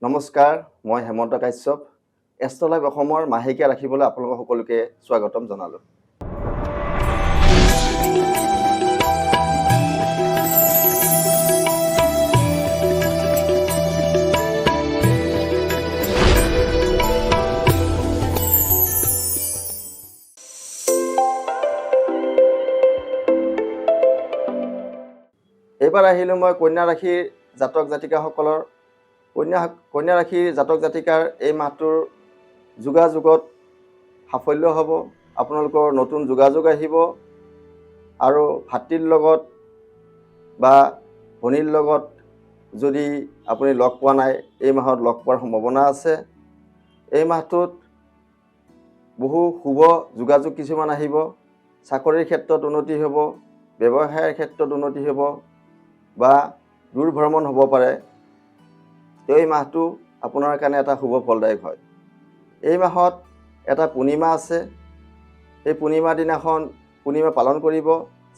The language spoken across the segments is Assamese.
নমস্কাৰ, মই হেমন্ত কাশ্যপ। এষ্ট্ৰলাইভ অসমৰ মাহেকীয়া ৰাখিবলৈ আপোনালোক সকলোকে স্বাগতম জনালোঁ। এইবাৰ আহিলোঁ মই কন্যা ৰাশিৰ জাতক জাতিকাসকলৰ কন্যা ৰাশিৰ জাতক জাতিকাৰ এই মাহটোৰ যোগাযোগত সাফল্য হ'ব। আপোনালোকৰ নতুন যোগাযোগ আহিব আৰু ভাতৃৰ লগত বা ভনীৰ লগত যদি আপুনি লগ পোৱা নাই, এই মাহত লগ পোৱাৰ সম্ভাৱনা আছে। এই মাহটোত বহু শুভ যোগাযোগ কিছুমান আহিব। চাকৰিৰ ক্ষেত্ৰত উন্নতি হ'ব, ব্যৱসায়ৰ ক্ষেত্ৰত উন্নতি হ'ব বা দূৰ ভ্ৰমণ হ'ব পাৰে। এই মাহটো আপোনাৰ কাৰণে এটা শুভ ফলদায়ক হয়। এই মাহত এটা পূৰ্ণিমা আছে। এই পূৰ্ণিমাৰ দিনাখন পূৰ্ণিমা পালন কৰিব।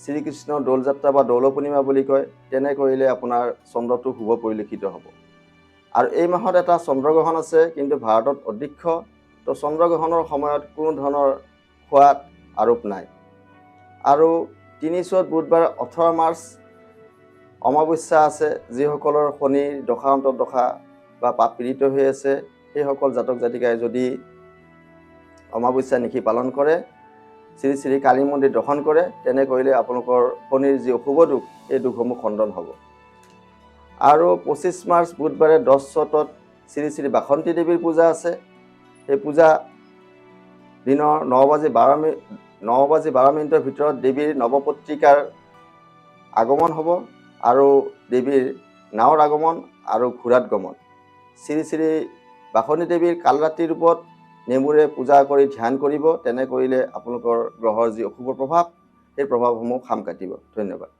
শ্ৰীকৃষ্ণৰ দৌল যাত্ৰা বা দৌল পূৰ্ণিমা বুলি কয়। তেনে কৰিলে আপোনাৰ চন্দ্ৰটো শুভ পৰিলক্ষিত হ'ব। আৰু এই মাহত এটা চন্দ্ৰগ্ৰহণ আছে, কিন্তু ভাৰতত অদৃশ্য। তো চন্দ্ৰগ্ৰহণৰ সময়ত কোনো ধৰণৰ খোৱাত আৰোপ নাই। আৰু ৩ চ'ত বুধবাৰ 18 মাৰ্চ অমাৱস্যা আছে। যিসকলৰ শনিৰ দশা অন্তৰ্দশা বা পাপ পীড়িত হৈ আছে, সেইসকল জাতক জাতিকাই যদি অমাৱস্যা নিশি পালন কৰে, শ্ৰী শ্ৰী কালী মন্দিৰ দৰ্শন কৰে, তেনে কৰিলে আপোনালোকৰ শনিৰ যি অশুভ দুখ, এই দুখসমূহ খণ্ডন হ'ব। আৰু 25 মাৰ্চ বুধবাৰে 10 চ'তত শ্ৰী শ্ৰী বাসন্তী দেৱীৰ পূজা আছে। সেই পূজা দিনৰ 9:12 মিনিটৰ ভিতৰত দেৱীৰ নৱপত্ৰিকাৰ আগমন হ'ব আৰু দেৱীৰ নাৱৰ আগমন আৰু ঘোঁৰাত গমন। শ্ৰী শ্ৰী বাসন্তী দেৱীৰ কালৰাত্ৰি ৰূপত নেমুৰে পূজা কৰি ধ্যান কৰিব। তেনে কৰিলে আপোনালোকৰ গ্ৰহৰ যি অশুভ প্ৰভাৱ, সেই প্ৰভাৱসমূহ খাম কাটিব। ধন্যবাদ।